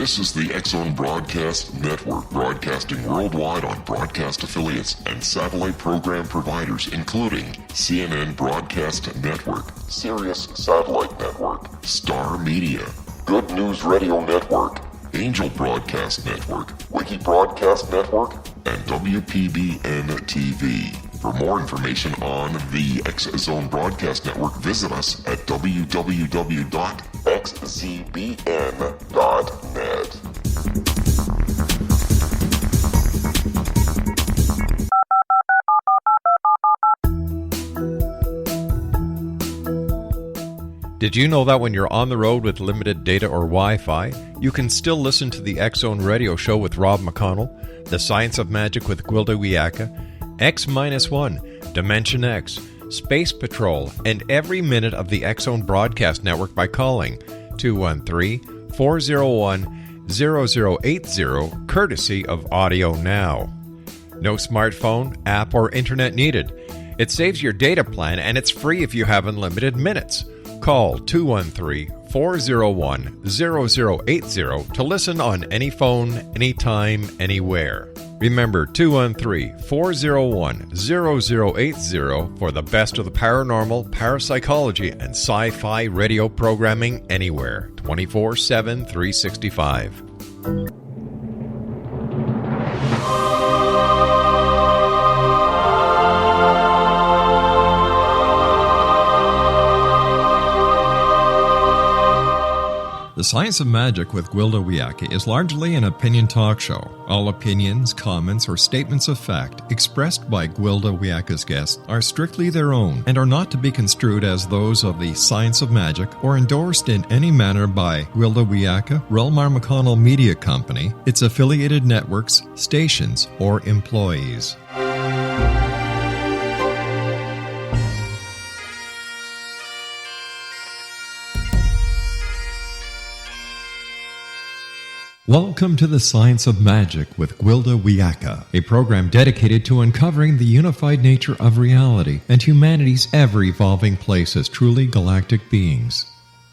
This is the X-Zone Broadcast Network, broadcasting worldwide on broadcast affiliates and satellite program providers, including CNN Broadcast Network, Sirius Satellite Network, Star Media, Good News Radio Network, Angel Broadcast Network, Wiki Broadcast Network, and WPBN TV. For more information on the X-Zone Broadcast Network, visit us at www.xzbn.net. Did you know that when you're on the road with limited data or Wi-Fi, you can still listen to the X-Zone Radio Show with Rob McConnell, The Science of Magic with Gwilda Wiyaka, X-1, Dimension X, Space Patrol, and every minute of the X-Zone Broadcast Network by calling 213-401-0080, courtesy of Audio Now. No smartphone, app, or internet needed. It saves your data plan, and it's free if you have unlimited minutes. Call 213-401-0080 to listen on any phone, anytime, anywhere. Remember, 213-401-0080 for the best of the paranormal, parapsychology, and sci-fi radio programming anywhere, 24/7, 365. The Science of Magic with Gwilda Wiyaka is largely an opinion talk show. All opinions, comments, or statements of fact expressed by Gwilda Wiyaka's guests are strictly their own and are not to be construed as those of the Science of Magic or endorsed in any manner by Gwilda Wiyaka, Relmar McConnell Media Company, its affiliated networks, stations, or employees. Welcome to the Science of Magic with Gwilda Wiyaka, a program dedicated to uncovering the unified nature of reality and humanity's ever-evolving place as truly galactic beings.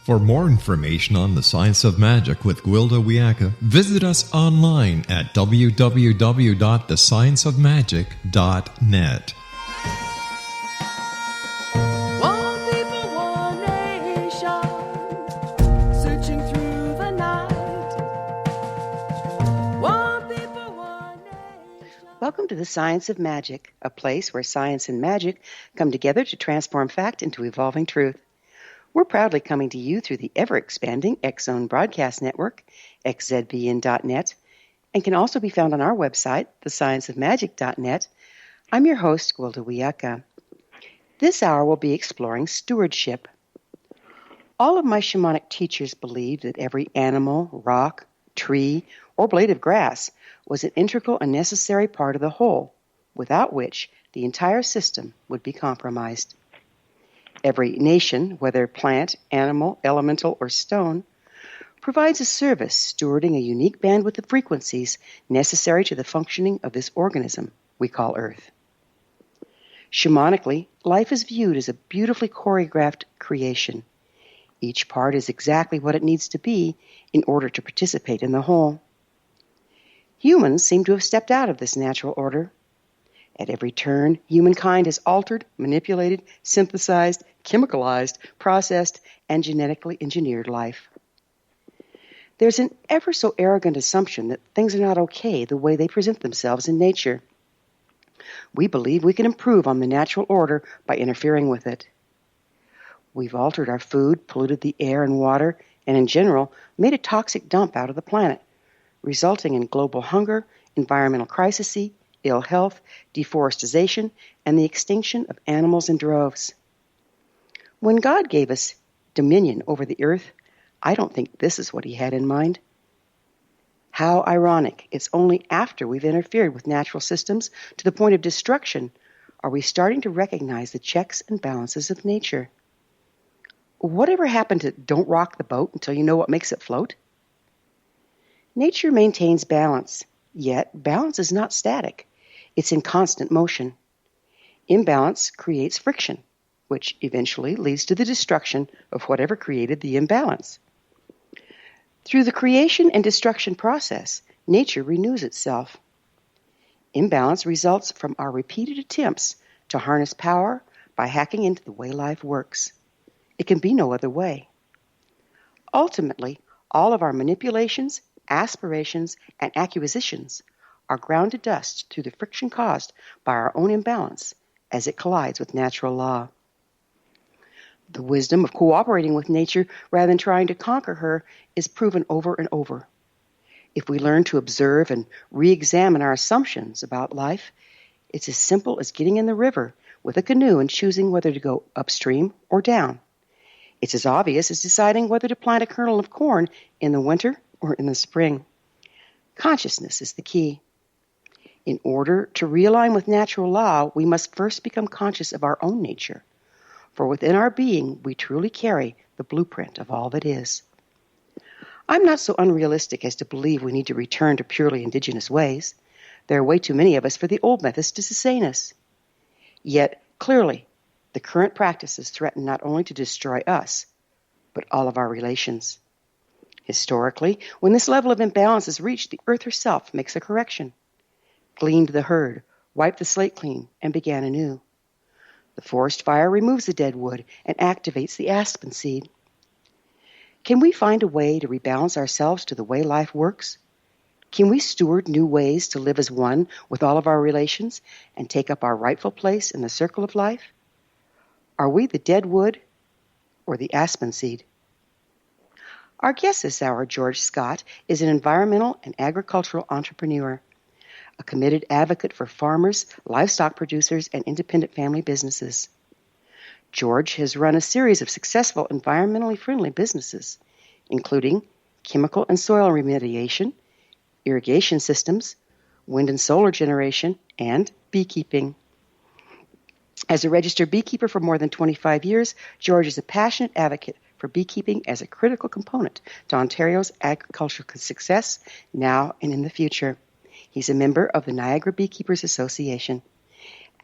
For more information on the Science of Magic with Gwilda Wiyaka, visit us online at www.thescienceofmagic.net. Welcome to the Science of Magic, a place where science and magic come together to transform fact into evolving truth. We're proudly coming to you through the ever-expanding X-Zone Broadcast Network, xzbn.net, and can also be found on our website, thescienceofmagic.net. I'm your host, Gwilda Wiyaka. This hour we'll be exploring stewardship. All of my shamanic teachers believed that every animal, rock, tree, or blade of grass was an integral and necessary part of the whole, without which the entire system would be compromised. Every nation, whether plant, animal, elemental, or stone, provides a service stewarding a unique bandwidth of frequencies necessary to the functioning of this organism we call Earth. Shamanically, life is viewed as a beautifully choreographed creation. Each part is exactly what it needs to be in order to participate in the whole. Humans seem to have stepped out of this natural order. At every turn, humankind has altered, manipulated, synthesized, chemicalized, processed, and genetically engineered life. There's an ever so arrogant assumption that things are not okay the way they present themselves in nature. We believe we can improve on the natural order by interfering with it. We've altered our food, polluted the air and water, and in general, made a toxic dump out of the planet, resulting in global hunger, environmental crises, ill health, deforestation, and the extinction of animals in droves. When God gave us dominion over the earth, I don't think this is what he had in mind. How ironic, it's only after we've interfered with natural systems to the point of destruction are we starting to recognize the checks and balances of nature. Whatever happened to don't rock the boat until you know what makes it float? Nature maintains balance, yet balance is not static. It's in constant motion. Imbalance creates friction, which eventually leads to the destruction of whatever created the imbalance. Through the creation and destruction process, nature renews itself. Imbalance results from our repeated attempts to harness power by hacking into the way life works. It can be no other way. Ultimately, all of our manipulations, aspirations, and acquisitions are ground to dust through the friction caused by our own imbalance as it collides with natural law. The wisdom of cooperating with nature rather than trying to conquer her is proven over and over. If we learn to observe and re-examine our assumptions about life, it's as simple as getting in the river with a canoe and choosing whether to go upstream or down. It's as obvious as deciding whether to plant a kernel of corn in the winter or in the spring. Consciousness is the key. In order to realign with natural law, we must first become conscious of our own nature. For within our being, we truly carry the blueprint of all that is. I'm not so unrealistic as to believe we need to return to purely indigenous ways. There are way too many of us for the old methods to sustain us. Yet, clearly, the current practices threaten not only to destroy us, but all of our relations. Historically, when this level of imbalance is reached, the earth herself makes a correction, gleaned the herd, wiped the slate clean, and began anew. The forest fire removes the dead wood and activates the aspen seed. Can we find a way to rebalance ourselves to the way life works? Can we steward new ways to live as one with all of our relations and take up our rightful place in the circle of life? Are we the dead wood or the aspen seed? Our guest this hour, George Scott, is an environmental and agricultural entrepreneur, a committed advocate for farmers, livestock producers, and independent family businesses. George has run a series of successful environmentally friendly businesses, including chemical and soil remediation, irrigation systems, wind and solar generation, and beekeeping. As a registered beekeeper for more than 25 years, George is a passionate advocate for beekeeping as a critical component to Ontario's agricultural success now and in the future. He's a member of the Niagara Beekeepers Association.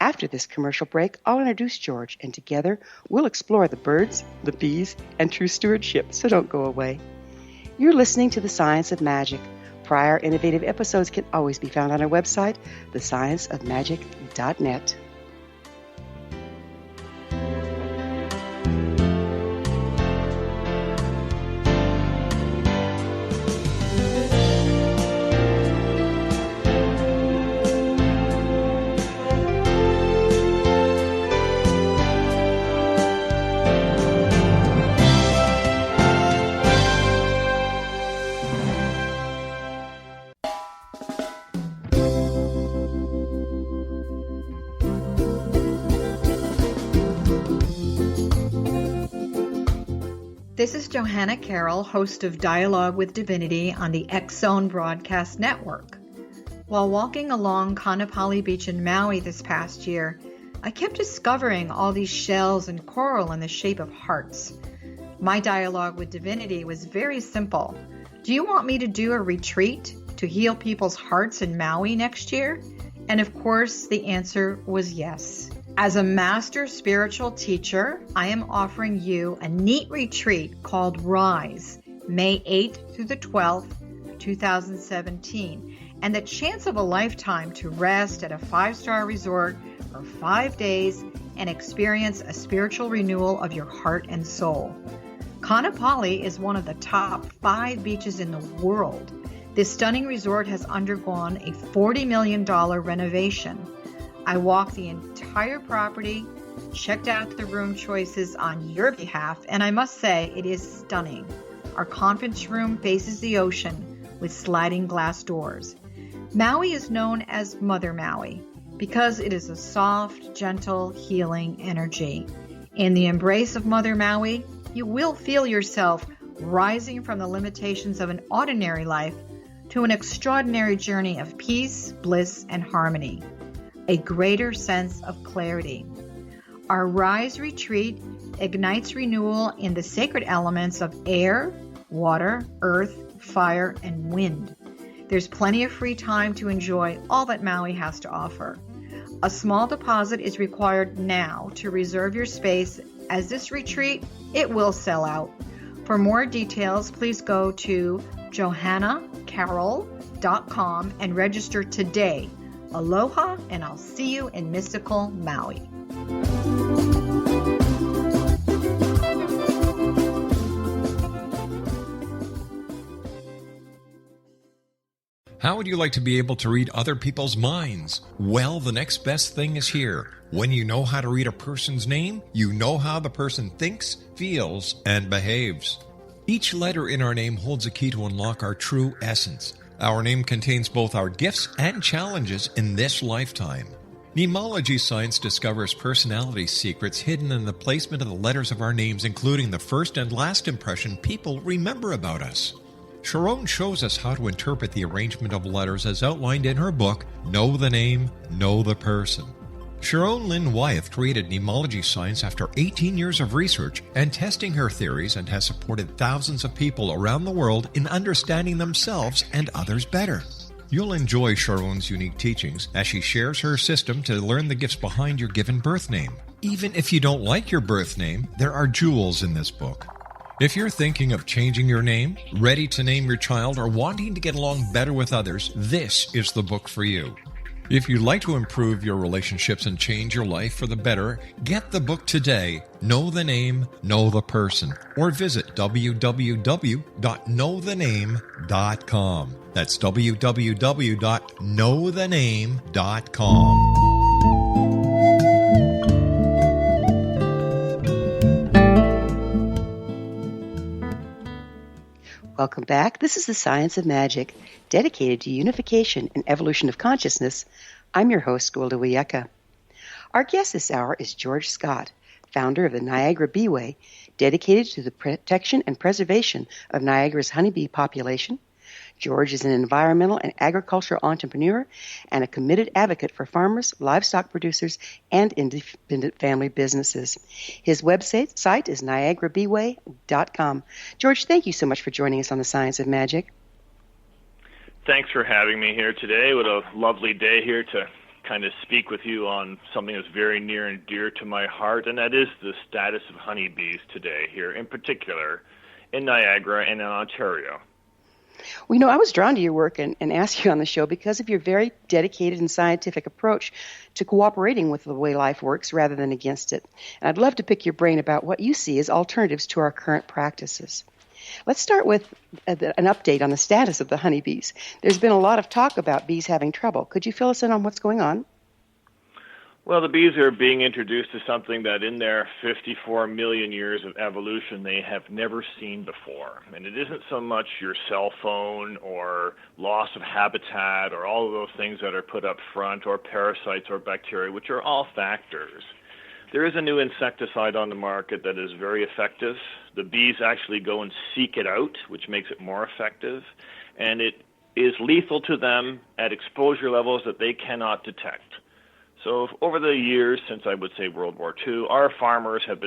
After this commercial break, I'll introduce George, and together we'll explore the birds, the bees, and true stewardship, so don't go away. You're listening to The Science of Magic. Prior innovative episodes can always be found on our website, thescienceofmagic.net. This is Johanna Carroll, host of Dialogue with Divinity on the X-Zone Broadcast Network. While walking along Kaanapali Beach in Maui this past year, I kept discovering all these shells and coral in the shape of hearts. My dialogue with Divinity was very simple. Do you want me to do a retreat to heal people's hearts in Maui next year? And of course, the answer was yes. As a master spiritual teacher, I am offering you a neat retreat called Rise, May 8th through the 12th, 2017, and the chance of a lifetime to rest at a 5-star resort for 5 days and experience a spiritual renewal of your heart and soul. Kaanapali is one of the top 5 beaches in the world. This stunning resort has undergone a $40 million renovation. I walked the entire property, checked out the room choices on your behalf, and I must say it is stunning. Our conference room faces the ocean with sliding glass doors. Maui is known as Mother Maui because it is a soft, gentle, healing energy. In the embrace of Mother Maui, you will feel yourself rising from the limitations of an ordinary life to an extraordinary journey of peace, bliss, and harmony. A greater sense of clarity. Our Rise retreat ignites renewal in the sacred elements of air, water, earth, fire, and wind. There's plenty of free time to enjoy all that Maui has to offer. A small deposit is required now to reserve your space, as this retreat, it will sell out. For more details, please go to johannacarroll.com and register today. Aloha, and I'll see you in mystical Maui. How would you like to be able to read other people's minds? Well, the next best thing is here. When you know how to read a person's name, you know how the person thinks, feels, and behaves. Each letter in our name holds a key to unlock our true essence. Our name contains both our gifts and challenges in this lifetime. Nemology science discovers personality secrets hidden in the placement of the letters of our names, including the first and last impression people remember about us. Sharon shows us how to interpret the arrangement of letters as outlined in her book, Know the Name, Know the Person. Sharon Lynn Wyeth created Nemology science after 18 years of research and testing her theories, and has supported thousands of people around the world in understanding themselves and others better. You'll enjoy Sharon's unique teachings as she shares her system to learn the gifts behind your given birth name. Even if you don't like your birth name, there are jewels in this book. If you're thinking of changing your name, ready to name your child, or wanting to get along better with others, this is the book for you. If you'd like to improve your relationships and change your life for the better, get the book today, Know the Name, Know the Person, or visit www.knowthename.com. That's www.knowthename.com. Welcome back. This is the Science of Magic, dedicated to unification and evolution of consciousness. I'm your host, Gwilda Wiyaka. Our guest this hour is George Scott, founder of the Niagara Beeway, dedicated to the protection and preservation of Niagara's honeybee population. George is an environmental and agricultural entrepreneur and a committed advocate for farmers, livestock producers, and independent family businesses. His website is niagarabeeway.com. George, thank you so much for joining us on the Science of Magic. Thanks for having me here today. What a lovely day here to kind of speak with you on something that's very near and dear to my heart, and that is the status of honeybees today here, in particular in Niagara and in Ontario. Well, I was drawn to your work and asked you on the show because of your very dedicated and scientific approach to cooperating with the way life works rather than against it. And I'd love to pick your brain about what you see as alternatives to our current practices. Let's start with an update on the status of the honeybees. There's been a lot of talk about bees having trouble. Could you fill us in on what's going on? Well, the bees are being introduced to something that in their 54 million years of evolution they have never seen before. And it isn't so much your cell phone or loss of habitat or all of those things that are put up front, or parasites or bacteria, which are all factors. There is a new insecticide on the market that is very effective. The bees actually go and seek it out, which makes it more effective. And it is lethal to them at exposure levels that they cannot detect. So over the years, since I would say World War II, our farmers have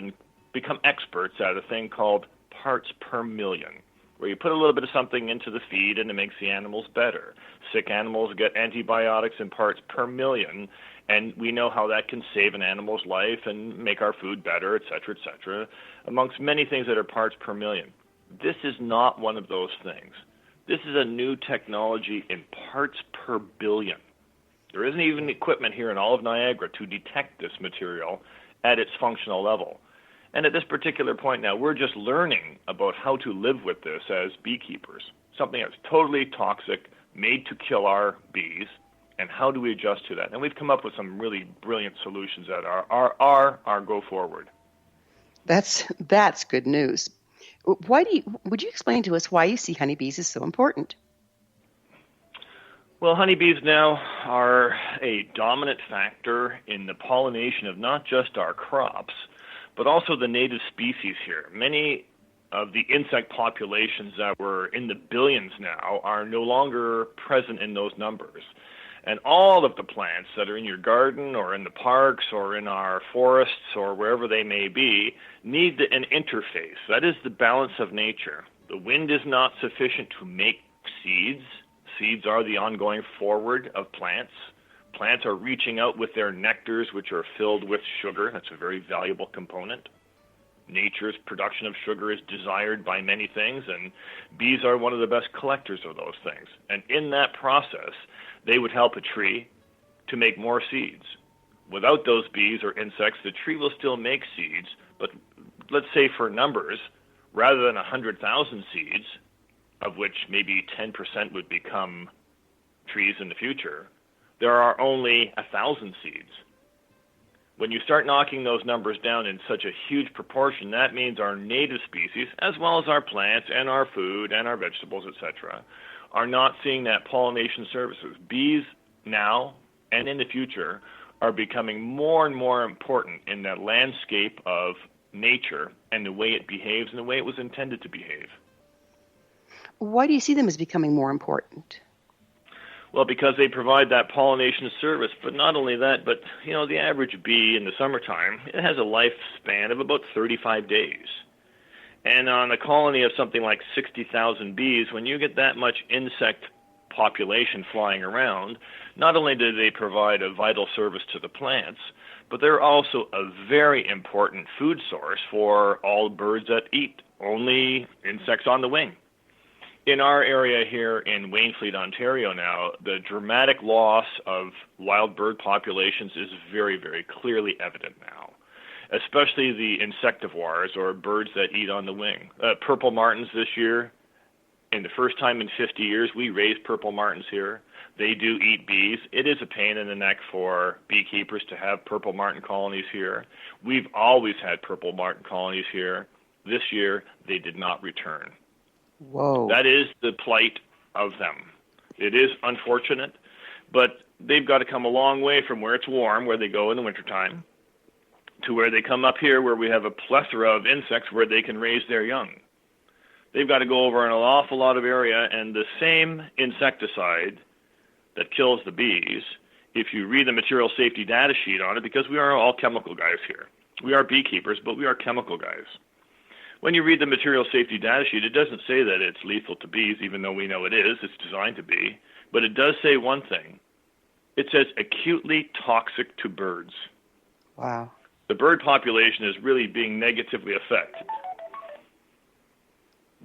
become experts at a thing called parts per million, where you put a little bit of something into the feed and it makes the animals better. Sick animals get antibiotics in parts per million, and we know how that can save an animal's life and make our food better, et cetera, amongst many things that are parts per million. This is not one of those things. This is a new technology in parts per billion. There isn't even equipment here in all of Niagara to detect this material at its functional level. And at this particular point now, we're just learning about how to live with this as beekeepers, something that's totally toxic, made to kill our bees, and how do we adjust to that? And we've come up with some really brilliant solutions that are our go forward. That's good news. Would you explain to us why you see honeybees as so important? Well, honeybees now are a dominant factor in the pollination of not just our crops, but also the native species here. Many of the insect populations that were in the billions now are no longer present in those numbers. And all of the plants that are in your garden or in the parks or in our forests or wherever they may be need an interface. That is the balance of nature. The wind is not sufficient to make seeds. Seeds are the ongoing forward of plants. Plants are reaching out with their nectars, which are filled with sugar. That's a very valuable component. Nature's production of sugar is desired by many things, and bees are one of the best collectors of those things. And in that process, they would help a tree to make more seeds. Without those bees or insects, the tree will still make seeds, but let's say for numbers, rather than 100,000 seeds, of which maybe 10% would become trees in the future, there are only 1,000 seeds. When you start knocking those numbers down in such a huge proportion, that means our native species, as well as our plants and our food and our vegetables, etc., are not seeing that pollination services. Bees now and in the future are becoming more and more important in that landscape of nature and the way it behaves and the way it was intended to behave. Why do you see them as becoming more important? Well, because they provide that pollination service, but not only that, but the average bee in the summertime, it has a lifespan of about 35 days. And on a colony of something like 60,000 bees, when you get that much insect population flying around, not only do they provide a vital service to the plants, but they're also a very important food source for all birds that eat only insects on the wing. In our area here in Waynfleet, Ontario now, the dramatic loss of wild bird populations is very, very clearly evident now, especially the insectivores, or birds that eat on the wing. Purple martins this year, in the first time in 50 years, we raised purple martins here. They do eat bees. It is a pain in the neck for beekeepers to have purple martin colonies here. We've always had purple martin colonies here. This year, they did not return. Whoa. That is the plight of them. It is unfortunate, but they've got to come a long way from where it's warm, where they go in the wintertime, to where they come up here where we have a plethora of insects where they can raise their young. They've got to go over an awful lot of area, and the same insecticide that kills the bees, if you read the material safety data sheet on it, because we are all chemical guys here. We are beekeepers, but we are chemical guys. When you read the material safety data sheet, it doesn't say that it's lethal to bees, even though we know it is. It's designed to be. But it does say one thing. It says acutely toxic to birds. Wow. The bird population is really being negatively affected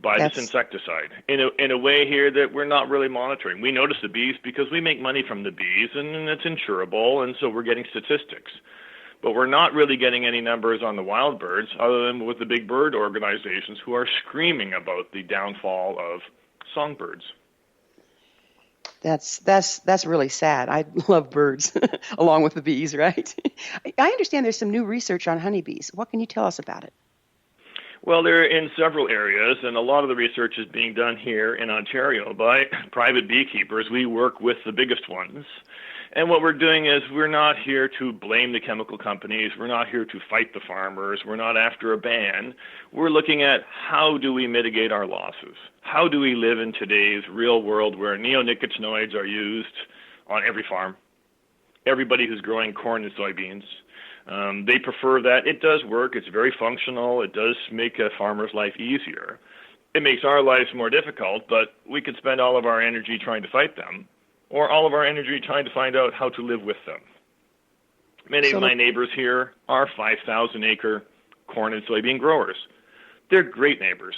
by this insecticide in a way here that we're not really monitoring. We notice the bees because we make money from the bees, and it's insurable, and so we're getting statistics. But we're not really getting any numbers on the wild birds other than with the big bird organizations who are screaming about the downfall of songbirds. That's really sad. I love birds along with the bees, right? I understand there's some new research on honeybees. What can you tell us about it? Well, they're in several areas, and a lot of the research is being done here in Ontario by private beekeepers. We work with the biggest ones. And what we're doing is we're not here to blame the chemical companies. We're not here to fight the farmers. We're not after a ban. We're looking at how do we mitigate our losses? How do we live in today's real world where neonicotinoids are used on every farm? Everybody who's growing corn and soybeans. They prefer that. It does work. It's very functional. It does make a farmer's life easier. It makes our lives more difficult, but we could spend all of our energy trying to fight them, or all of our energy trying to find out how to live with them. Many of my neighbors here are 5,000-acre corn and soybean growers. They're great neighbors.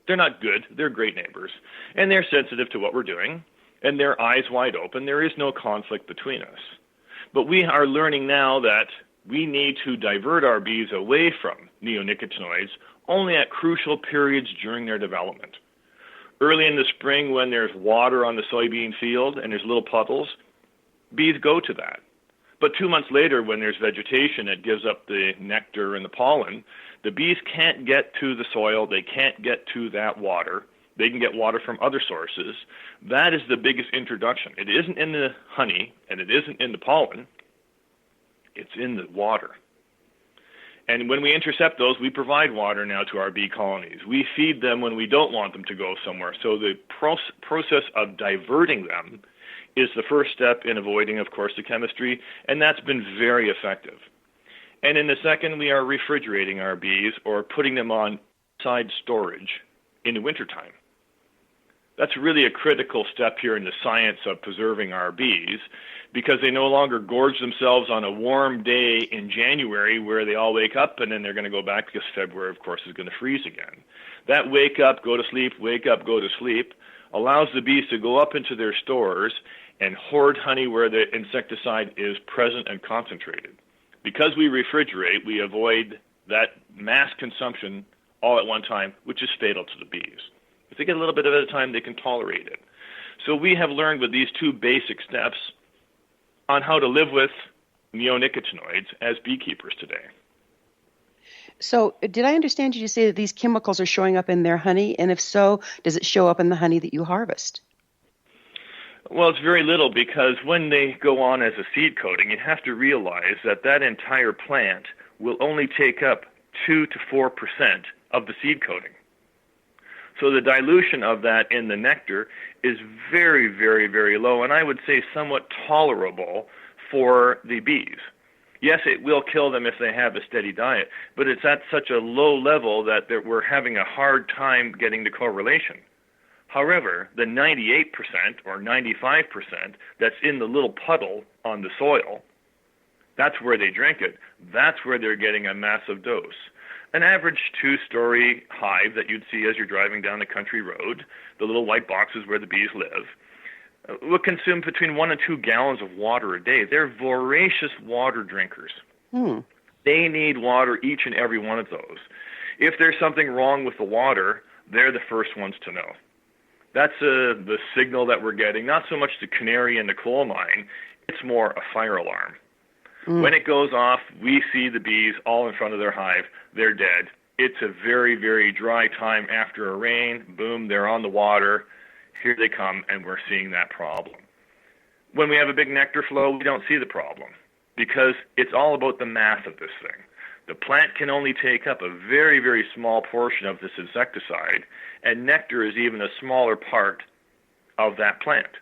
They're not good. They're great neighbors. And they're sensitive to what we're doing, and they're eyes wide open. There is no conflict between us. But we are learning now that we need to divert our bees away from neonicotinoids only at crucial periods during their development. Early in the spring, when there's water on the soybean field and there's little puddles, bees go to that. But 2 months later, when there's vegetation that gives up the nectar and the pollen, the bees can't get to the soil. They can't get to that water. They can get water from other sources. That is the biggest introduction. It isn't in the honey, and it isn't in the pollen. It's in the water. And when we intercept those, we provide water now to our bee colonies. We feed them when we don't want them to go somewhere. So the process of diverting them is the first step in avoiding, of course, the chemistry, and that's been very effective. And in the second, we are refrigerating our bees or putting them on side storage in the wintertime. That's really a critical step here in the science of preserving our bees, because they no longer gorge themselves on a warm day in January where they all wake up and then they're going to go back because February, of course, is going to freeze again. That wake up, go to sleep, wake up, go to sleep allows the bees to go up into their stores and hoard honey where the insecticide is present and concentrated. Because we refrigerate, we avoid that mass consumption all at one time, which is fatal to the bees. If they get a little bit at a time, they can tolerate it. So we have learned with these two basic steps on how to live with neonicotinoids as beekeepers today. So did I understand you to say that these chemicals are showing up in their honey? And if so, does it show up in the honey that you harvest? Well, it's very little, because when they go on as a seed coating, you have to realize that that entire plant will only take up 2 to 4% of the seed coating. So the dilution of that in the nectar is very, very, very low, and I would say somewhat tolerable for the bees. Yes, it will kill them if they have a steady diet, but it's at such a low level that we're having a hard time getting the correlation. However, the 98% or 95% that's in the little puddle on the soil, that's where they drink it. That's where they're getting a massive dose. An average 2-story hive that you'd see as you're driving down the country road, the little white boxes where the bees live, will consume between 1 and 2 gallons of water a day. They're voracious water drinkers. They need water, each and every one of those. If there's something wrong with the water, they're the first ones to know. That's the signal that we're getting, not so much the canary in the coal mine, it's more a fire alarm. When it goes off, we see the bees all in front of their hive. They're dead. It's a very, very dry time after a rain. Boom, they're on the water. Here they come, and we're seeing that problem. When we have a big nectar flow, we don't see the problem, because it's all about the math of this thing. The plant can only take up a very, very small portion of this insecticide, and nectar is even a smaller part of that plant.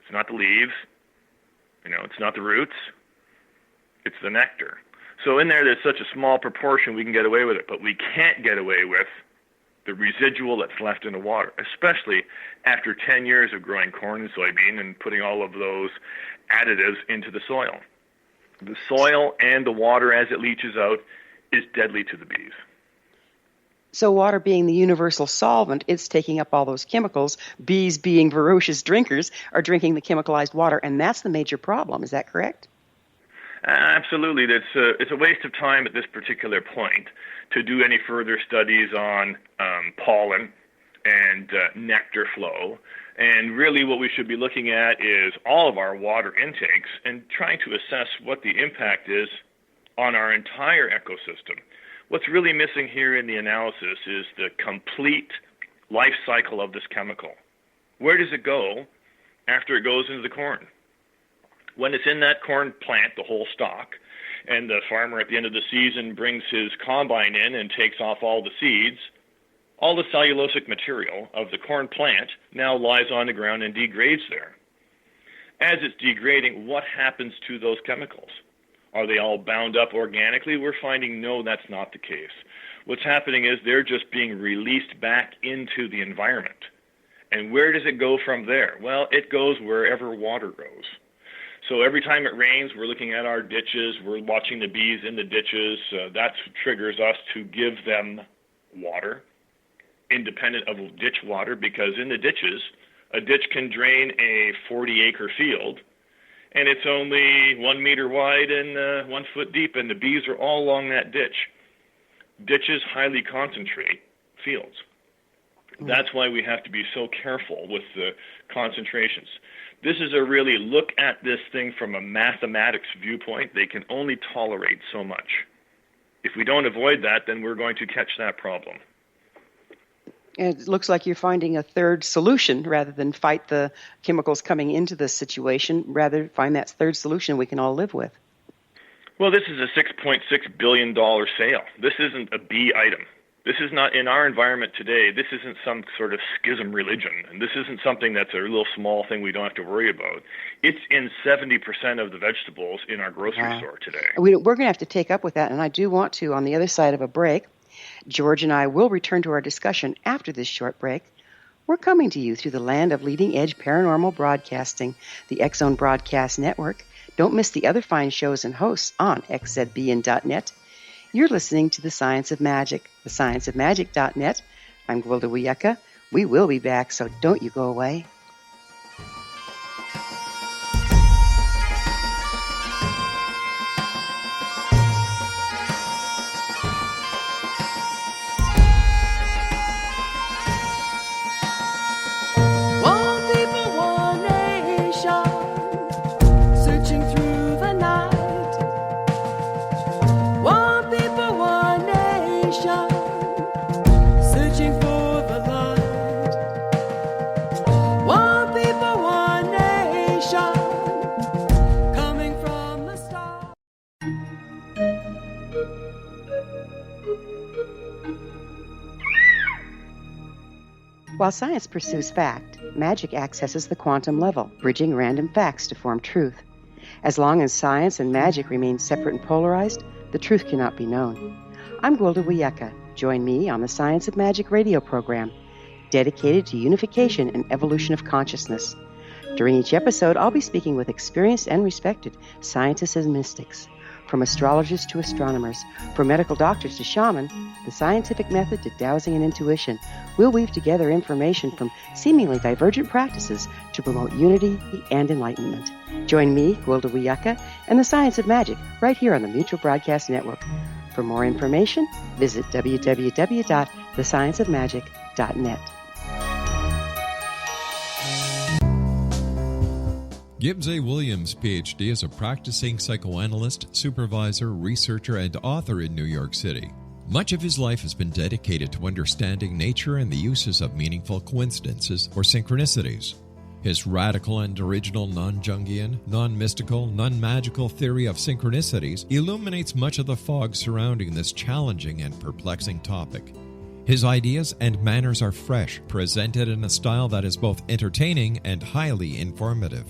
It's not the leaves, it's not the roots, it's the nectar. So in there's such a small proportion we can get away with it, but we can't get away with the residual that's left in the water, especially after 10 years of growing corn and soybean and putting all of those additives into the soil. The soil and the water as it leaches out is deadly to the bees. So water being the universal solvent, it's taking up all those chemicals. Bees, being voracious drinkers, are drinking the chemicalized water, and that's the major problem. Is that correct? Absolutely. It's a waste of time at this particular point to do any further studies on pollen and nectar flow. And really what we should be looking at is all of our water intakes and trying to assess what the impact is on our entire ecosystem. What's really missing here in the analysis is the complete life cycle of this chemical. Where does it go after it goes into the corn? When it's in that corn plant, the whole stalk, and the farmer at the end of the season brings his combine in and takes off all the seeds, all the cellulosic material of the corn plant now lies on the ground and degrades there. As it's degrading, what happens to those chemicals? Are they all bound up organically? We're finding no, that's not the case. What's happening is they're just being released back into the environment. And where does it go from there? Well, it goes wherever water goes. So every time it rains, we're looking at our ditches, we're watching the bees in the ditches. That triggers us to give them water, independent of ditch water, because in the ditches, a ditch can drain a 40-acre field, and it's only 1 meter wide and 1 foot deep, and the bees are all along that ditch. Ditches highly concentrate fields. That's why we have to be so careful with the concentrations. This is a really look at this thing from a mathematics viewpoint. They can only tolerate so much. If we don't avoid that, then we're going to catch that problem. It looks like you're finding a third solution rather than fight the chemicals coming into this situation. Rather, find that third solution we can all live with. Well, this is a $6.6 billion sale. This isn't a bee item. This is not, in our environment today, this isn't some sort of schism religion, and this isn't something that's a little small thing we don't have to worry about. It's in 70% of the vegetables in our grocery store today. We're going to have to take up with that, and I do want to, on the other side of a break. George and I will return to our discussion after this short break. We're coming to you through the land of leading-edge paranormal broadcasting, the X-Zone Broadcast Network. Don't miss the other fine shows and hosts on xzbn.net. You're listening to The Science of Magic, thescienceofmagic.net. I'm Gwilda Wiyaka. We will be back, so don't you go away. While science pursues fact, magic accesses the quantum level, bridging random facts to form truth. As long as science and magic remain separate and polarized, the truth cannot be known. I'm Gwilda Wiyaka. Join me on the Science of Magic radio program, dedicated to unification and evolution of consciousness. During each episode, I'll be speaking with experienced and respected scientists and mystics. From astrologers to astronomers, from medical doctors to shaman, the scientific method to dowsing and intuition, we'll weave together information from seemingly divergent practices to promote unity and enlightenment. Join me, Gwilda Wiyaka, and the Science of Magic right here on the Mutual Broadcast Network. For more information, visit www.thescienceofmagic.net. Gibbs A. Williams, Ph.D., is a practicing psychoanalyst, supervisor, researcher, and author in New York City. Much of his life has been dedicated to understanding nature and the uses of meaningful coincidences or synchronicities. His radical and original non-Jungian, non-mystical, non-magical theory of synchronicities illuminates much of the fog surrounding this challenging and perplexing topic. His ideas and manners are fresh, presented in a style that is both entertaining and highly informative.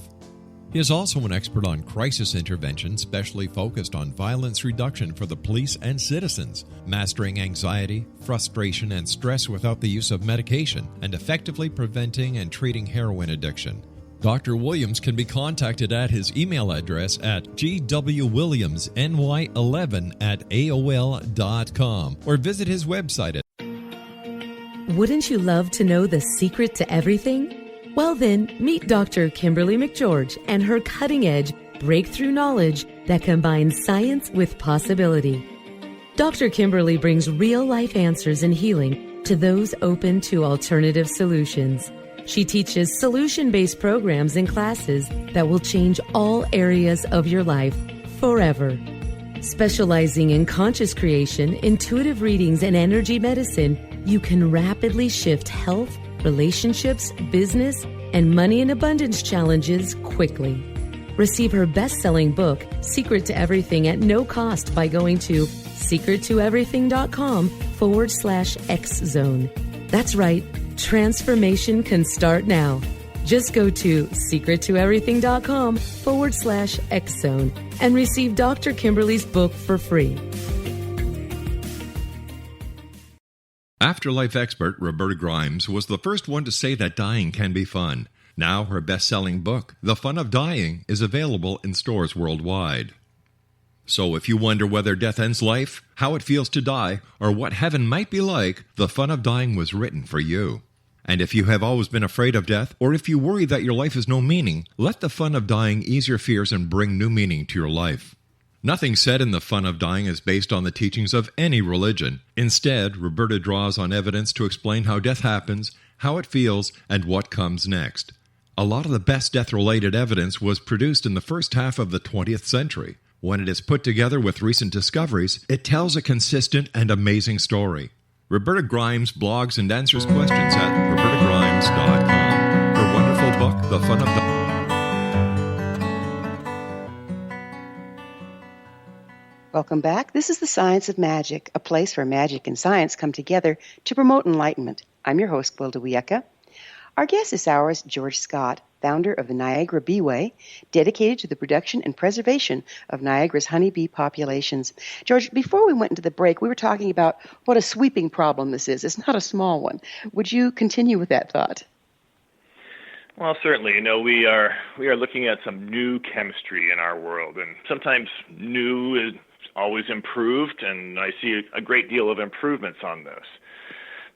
He is also an expert on crisis intervention, specially focused on violence reduction for the police and citizens, mastering anxiety, frustration, and stress without the use of medication, and effectively preventing and treating heroin addiction. Dr. Williams can be contacted at his email address at gwwilliamsny11@aol.com or visit his website at... Wouldn't you love to know the secret to everything? Well then, meet Dr. Kimberly McGeorge and her cutting-edge breakthrough knowledge that combines science with possibility. Dr. Kimberly brings real-life answers and healing to those open to alternative solutions. She teaches solution-based programs and classes that will change all areas of your life forever. Specializing in conscious creation, intuitive readings, and energy medicine, you can rapidly shift health, relationships, business, and money and abundance challenges quickly. Receive her best-selling book, Secret to Everything, at no cost by going to secrettoeverything.com/X-Zone. That's right, transformation can start now. Just go to secrettoeverything.com/X-Zone and receive Dr. Kimberly's book for free. Afterlife expert Roberta Grimes was the first one to say that dying can be fun. Now her best-selling book, The Fun of Dying, is available in stores worldwide. So if you wonder whether death ends life, how it feels to die, or what heaven might be like, The Fun of Dying was written for you. And if you have always been afraid of death, or if you worry that your life has no meaning, let The Fun of Dying ease your fears and bring new meaning to your life. Nothing said in The Fun of Dying is based on the teachings of any religion. Instead, Roberta draws on evidence to explain how death happens, how it feels, and what comes next. A lot of the best death-related evidence was produced in the first half of the 20th century. When it is put together with recent discoveries, it tells a consistent and amazing story. Roberta Grimes blogs and answers questions at robertagrimes.com. Her wonderful book, The Fun of Dying. Welcome back. This is the Science of Magic, a place where magic and science come together to promote enlightenment. I'm your host, Gwilda Wiyaka. Our guest this hour is George Scott, founder of the Niagara Beeway, dedicated to the production and preservation of Niagara's honeybee populations. George, before we went into the break, we were talking about what a sweeping problem this is. It's not a small one. Would you continue with that thought? Well, certainly. We are looking at some new chemistry in our world, and sometimes new is always improved, and I see a great deal of improvements on this.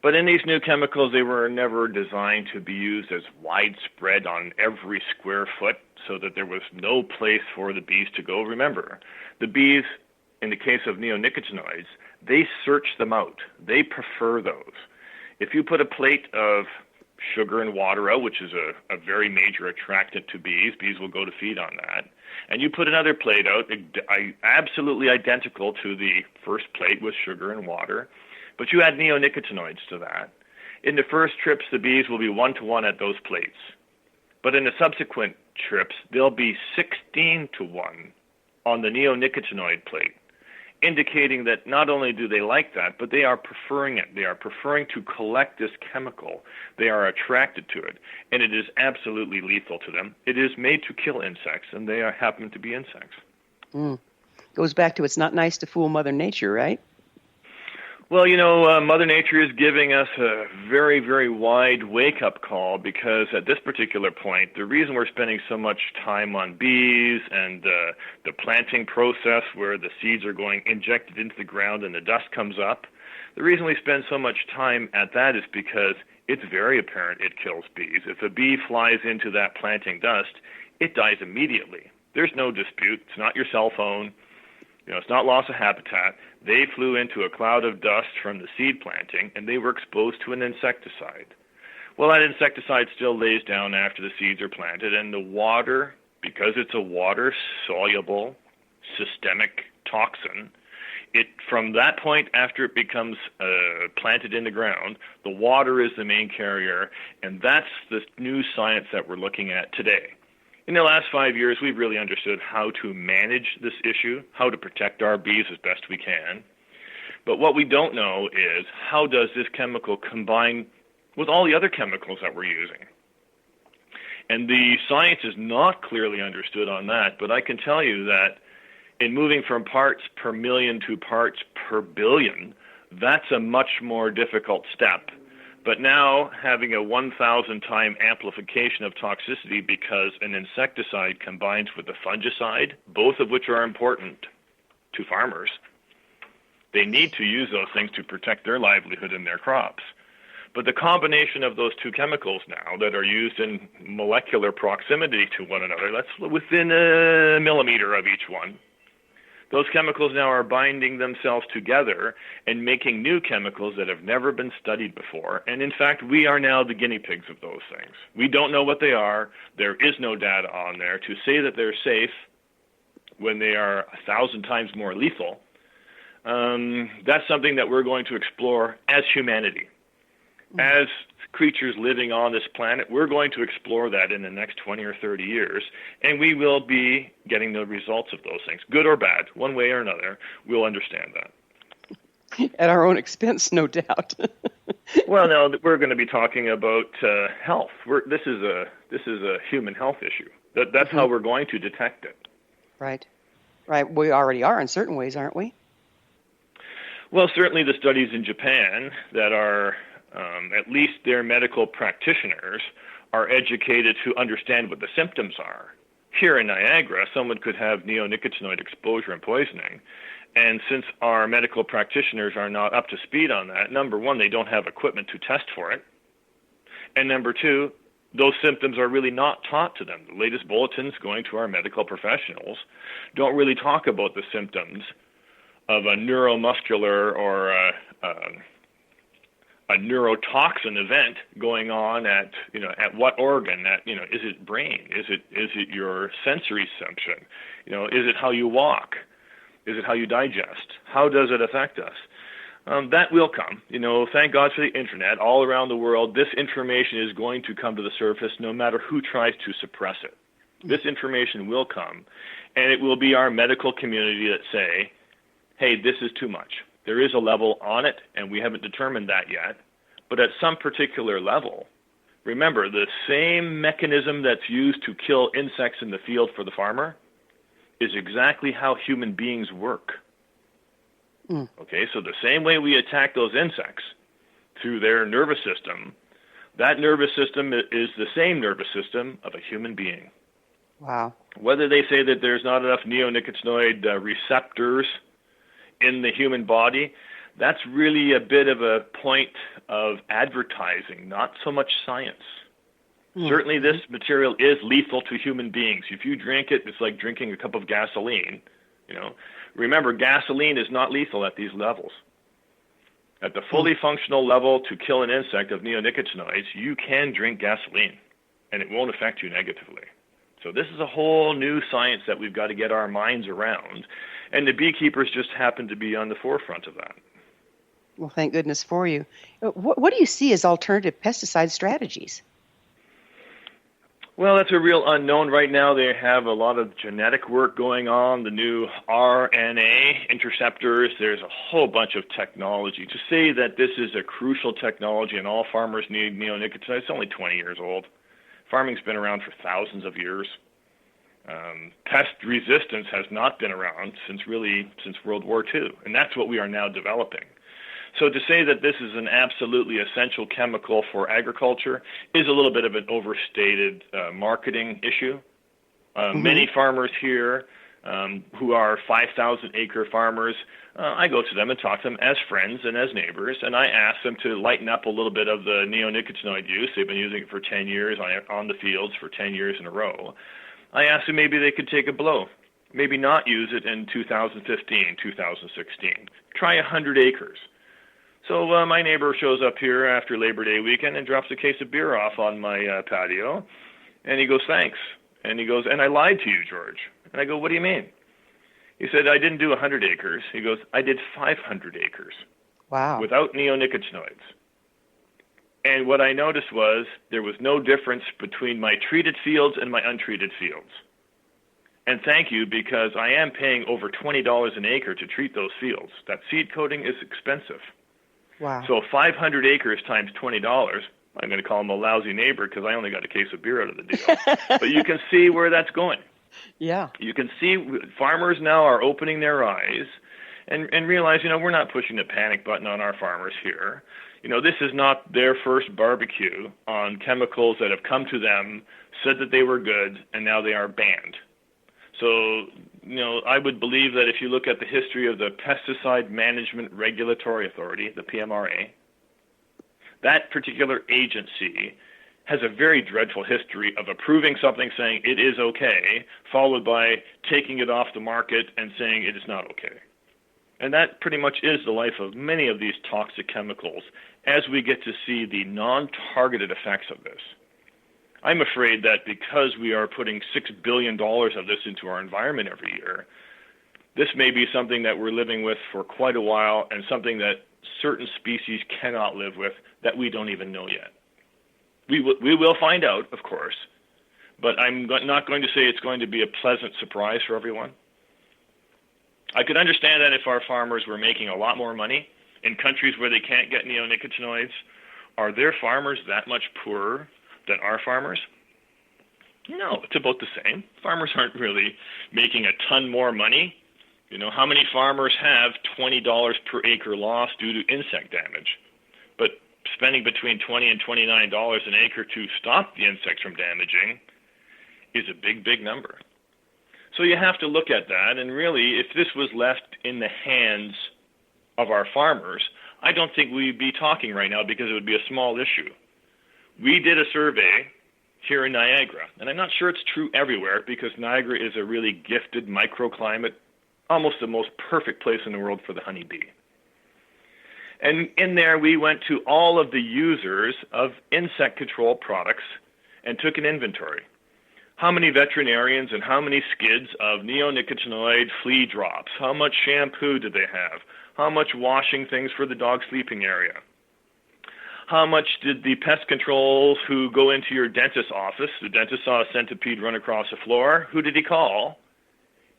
But in these new chemicals, they were never designed to be used as widespread on every square foot so that there was no place for the bees to go. Remember, the bees, in the case of neonicotinoids, they search them out. They prefer those. If you put a plate of sugar and water out, which is a very major attractant to bees, bees will go to feed on that. And you put another plate out, absolutely identical to the first plate with sugar and water, but you add neonicotinoids to that. In the first trips, the bees will be 1-to-1 at those plates. But in the subsequent trips, they'll be 16-to-1 on the neonicotinoid plate, indicating that not only do they like that, but they are preferring it. They are preferring to collect this chemical. They are attracted to it, and it is absolutely lethal to them. It is made to kill insects, and they happen to be insects. Goes back to it's not nice to fool Mother Nature, right? Well, Mother Nature is giving us a very, very wide wake-up call, because at this particular point, the reason we're spending so much time on bees and the planting process where the seeds are going injected into the ground and the dust comes up, the reason we spend so much time at that is because it's very apparent it kills bees. If a bee flies into that planting dust, it dies immediately. There's no dispute. It's not your cell phone. It's not loss of habitat. They flew into a cloud of dust from the seed planting, and they were exposed to an insecticide. Well, that insecticide still lays down after the seeds are planted, and the water, because it's a water-soluble systemic toxin, from that point after it becomes planted in the ground, the water is the main carrier, and that's the new science that we're looking at today. In the last 5 years, we've really understood how to manage this issue, how to protect our bees as best we can. But what we don't know is how does this chemical combine with all the other chemicals that we're using? And the science is not clearly understood on that, but I can tell you that in moving from parts per million to parts per billion, that's a much more difficult step. But now having a 1,000-time amplification of toxicity because an insecticide combines with a fungicide, both of which are important to farmers. They need to use those things to protect their livelihood and their crops. But the combination of those two chemicals now that are used in molecular proximity to one another, that's within a millimeter of each one, those chemicals now are binding themselves together and making new chemicals that have never been studied before. And in fact, we are now the guinea pigs of those things. We don't know what they are. There is no data on there. To say that they're safe when they are 1,000 times more lethal, that's something that we're going to explore as humanity. As creatures living on this planet, we're going to explore that in the next 20 or 30 years, and we will be getting the results of those things, good or bad, one way or another. We'll understand that. At our own expense, no doubt. Well, no, we're going to be talking about health. This is a human health issue. That's how we're going to detect it. Right. We already are in certain ways, aren't we? Well, certainly the studies in Japan that are at least their medical practitioners are educated to understand what the symptoms are. Here in Niagara, someone could have neonicotinoid exposure and poisoning, and since our medical practitioners are not up to speed on that, number one, they don't have equipment to test for it, and number two, those symptoms are really not taught to them. The latest bulletins going to our medical professionals don't really talk about the symptoms of a neuromuscular or a neurotoxin event going on at what organ? Is it brain? Is it your sensory function? Is it how you walk? Is it how you digest? How does it affect us? That will come. Thank God for the internet. All around the world, this information is going to come to the surface no matter who tries to suppress it. This information will come, and it will be our medical community that say, hey, this is too much. There is a level on it, and we haven't determined that yet. But at some particular level, Remember, the same mechanism that's used to kill insects in the field for the farmer is exactly how human beings work. Okay, so the same way we attack those insects through their nervous system, that nervous system is the same nervous system of a human being. Wow. Whether they say that there's not enough neonicotinoid receptors in the human body, that's really a bit of a point of advertising, not so much science. Certainly this material is lethal to human beings. If you drink it, it's like drinking a cup of gasoline. Remember, gasoline is not lethal at these levels. At the fully functional level to kill an insect of neonicotinoids, you can drink gasoline, and it won't affect you negatively. So this is a whole new science that we've got to get our minds around, and the beekeepers just happen to be on the forefront of that. Well, thank goodness for you. What do you see as alternative pesticide strategies? Well, that's a real unknown right now. They have a lot of genetic work going on, the new RNA interceptors. There's a whole bunch of technology. To say that this is a crucial technology and all farmers need neonicotinoids, it's only 20 years old. Farming's been around for thousands of years. Pest resistance has not been around since World War II, and that's what we are now developing. So to say that this is an absolutely essential chemical for agriculture is a little bit of an overstated marketing issue. Many farmers here who are 5,000-acre farmers, I go to them and talk to them as friends and as neighbors, and I ask them to lighten up a little bit of the neonicotinoid use. They've been using it for 10 years on the fields for 10 years in a row. I asked them maybe they could take a blow, maybe not use it in 2015, 2016. Try 100 acres. So my neighbor shows up here after Labor Day weekend and drops a case of beer off on my patio, and he goes, thanks. And he goes, and I lied to you, George. And I go, what do you mean? He said, I didn't do 100 acres. He goes, I did 500 acres. Wow. Without neonicotinoids. And what I noticed was there was no difference between my treated fields and my untreated fields. And thank you, because I am paying over $20 an acre to treat those fields. That seed coating is expensive. Wow. So 500 acres times $20, I'm going to call him a lousy neighbor because I only got a case of beer out of the deal. But you can see where that's going. Yeah. You can see farmers now are opening their eyes and realize, we're not pushing the panic button on our farmers here. This is not their first barbecue on chemicals that have come to them, said that they were good, and now they are banned. So, I would believe that if you look at the history of the Pesticide Management Regulatory Authority, the PMRA, that particular agency has a very dreadful history of approving something, saying it is okay, followed by taking it off the market and saying it is not okay. And that pretty much is the life of many of these toxic chemicals as we get to see the non-targeted effects of this. I'm afraid that because we are putting $6 billion of this into our environment every year, this may be something that we're living with for quite a while and something that certain species cannot live with that we don't even know yet. We will find out, of course, but I'm not going to say it's going to be a pleasant surprise for everyone. I could understand that if our farmers were making a lot more money in countries where they can't get neonicotinoids. Are their farmers that much poorer than our farmers? No, it's about the same. Farmers aren't really making a ton more money. How many farmers have $20 per acre loss due to insect damage? But spending between $20 and $29 an acre to stop the insects from damaging is a big, big number. So you have to look at that, and really, if this was left in the hands of our farmers, I don't think we'd be talking right now because it would be a small issue. We did a survey here in Niagara, and I'm not sure it's true everywhere because Niagara is a really gifted microclimate, almost the most perfect place in the world for the honeybee. And in there, we went to all of the users of insect control products and took an inventory. How many veterinarians and how many skids of neonicotinoid flea drops? How much shampoo did they have? How much washing things for the dog sleeping area? How much did the pest controls who go into your dentist's office, the dentist saw a centipede run across the floor, who did he call?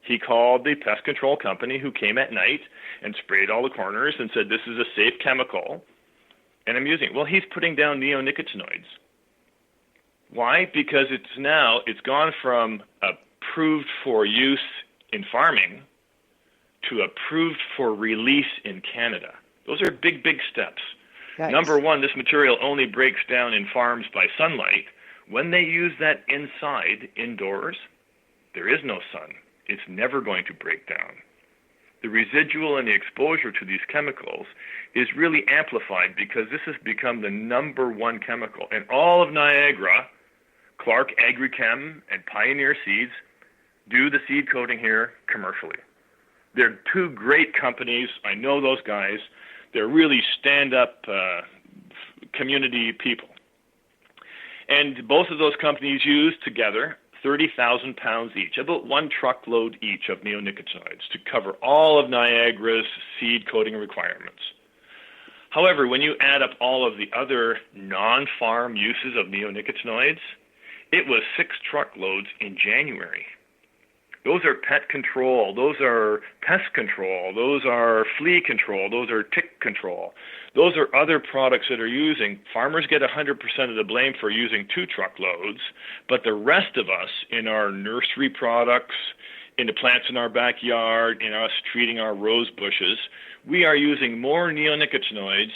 He called the pest control company who came at night and sprayed all the corners and said, this is a safe chemical, and I'm using it. Well, he's putting down neonicotinoids. Why? Because it's gone from approved for use in farming to approved for release in Canada. Those are big, big steps. Yikes. Number one, this material only breaks down in farms by sunlight. When they use that indoors, there is no sun. It's never going to break down. The residual and the exposure to these chemicals is really amplified because this has become the number one chemical. In all of Niagara, Clark Agrichem and Pioneer Seeds do the seed coating here commercially. They're two great companies. I know those guys. They're really stand-up community people. And both of those companies use together 30,000 pounds each, about 1 truckload each of neonicotinoids to cover all of Niagara's seed coating requirements. However, when you add up all of the other non-farm uses of neonicotinoids, it was 6 truckloads in January. Those are pet control, those are pest control, those are flea control, those are tick control. Those are other products that are using. Farmers get 100% of the blame for using 2 truckloads, but the rest of us in our nursery products, in the plants in our backyard, in us treating our rose bushes, we are using more neonicotinoids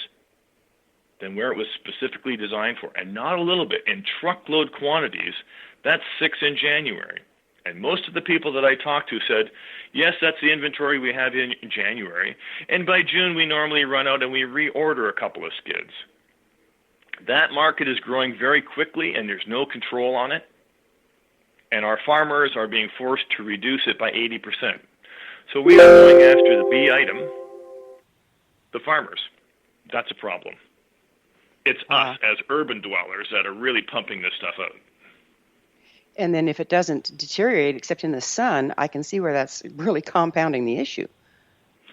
than where it was specifically designed for, and not a little bit. In truckload quantities, that's 6 in January. And most of the people that I talked to said, yes, that's the inventory we have in January. And by June, we normally run out and we reorder a couple of skids. That market is growing very quickly, and there's no control on it. And our farmers are being forced to reduce it by 80%. So we are going after the B item, the farmers. That's a problem. It's us as urban dwellers that are really pumping this stuff out. And then if it doesn't deteriorate except in the sun, I can see where that's really compounding the issue.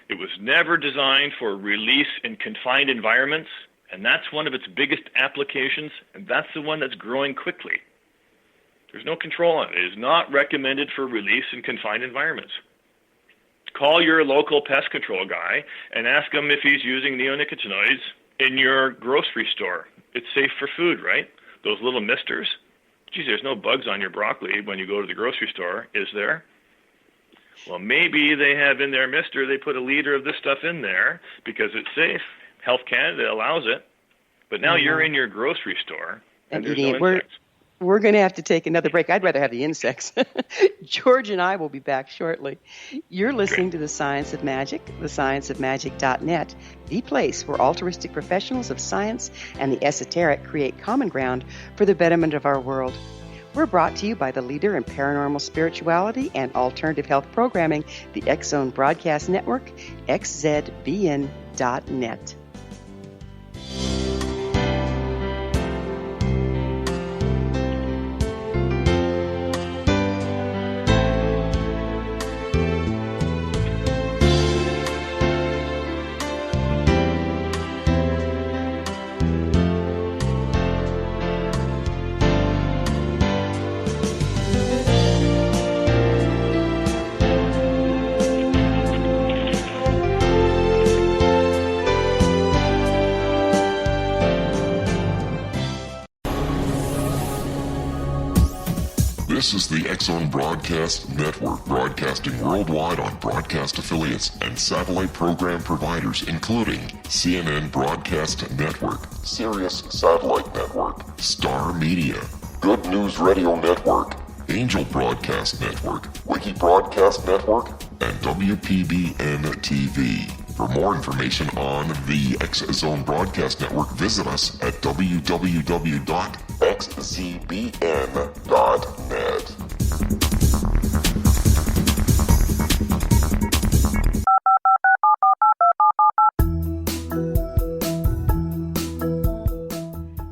It was never designed for release in confined environments, and that's one of its biggest applications, and that's the one that's growing quickly. There's no control on it. It is not recommended for release in confined environments. Call your local pest control guy and ask him if he's using neonicotinoids in your grocery store. It's safe for food, right? Those little misters. Geez, there's no bugs on your broccoli when you go to the grocery store, is there? Well, maybe they have in their mister, they put a liter of this stuff in there because it's safe. Health Canada allows it. But now you're in your grocery store and there's no insects. We're going to have to take another break. I'd rather have the insects. George and I will be back shortly. You're listening to The Science of Magic, thescienceofmagic.net, the place where altruistic professionals of science and the esoteric create common ground for the betterment of our world. We're brought to you by the leader in paranormal spirituality and alternative health programming, the X-Zone Broadcast Network, xzbn.net. This is the X-Zone Broadcast Network, broadcasting worldwide on broadcast affiliates and satellite program providers, including CNN Broadcast Network, Sirius Satellite Network, Star Media, Good News Radio Network, Angel Broadcast Network, Wiki Broadcast Network, and WPBN TV. For more information on the X-Zone Broadcast Network, visit us at www.xzbn.net.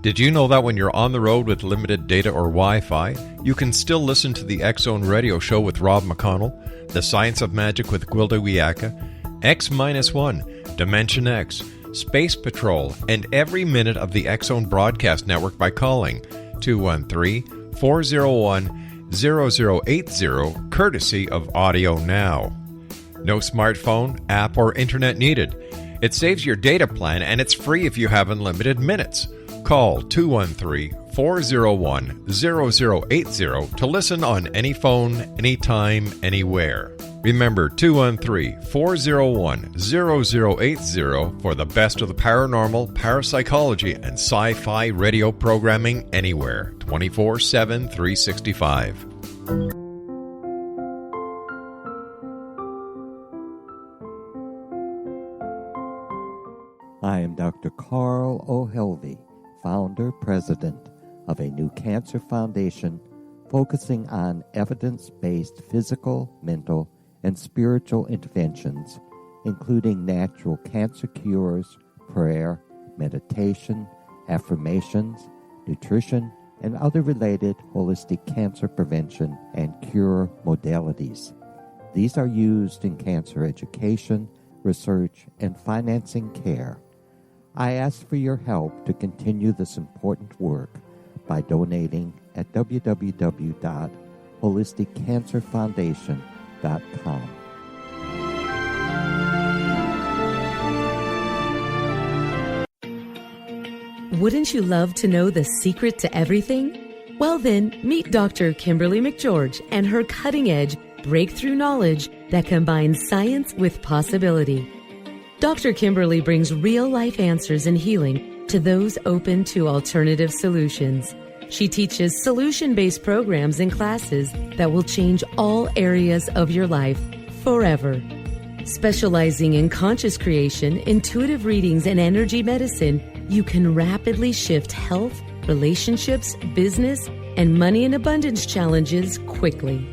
Did you know that when you're on the road with limited data or Wi-Fi, you can still listen to the X-Zone Radio Show with Rob McConnell, The Science of Magic with Gwilda Wiyaka, X-1, Dimension X, Space Patrol, and every minute of the X-Zone Broadcast Network by calling 213-401-0080, courtesy of Audio Now. No smartphone, app, or internet needed. It saves your data plan, and it's free if you have unlimited minutes. Call 213 213-401-0080 to listen on any phone, anytime, anywhere. Remember 213-401-0080 for the best of the paranormal, parapsychology, and sci-fi radio programming anywhere, 24/7, 365. I am Dr. Carl O'Helvey, founder, president of a new cancer foundation focusing on evidence-based physical, mental, and spiritual interventions, including natural cancer cures, prayer, meditation, affirmations, nutrition, and other related holistic cancer prevention and cure modalities. These are used in cancer education, research, and financing care. I ask for your help to continue this important work by donating at www.holisticcancerfoundation.com. Wouldn't you love to know the secret to everything? Well then, meet Dr. Kimberly McGeorge and her cutting-edge breakthrough knowledge that combines science with possibility. Dr. Kimberly brings real-life answers and healing to those open to alternative solutions. She teaches solution-based programs and classes that will change all areas of your life forever. Specializing in conscious creation, intuitive readings, and energy medicine, you can rapidly shift health, relationships, business, and money in abundance challenges quickly.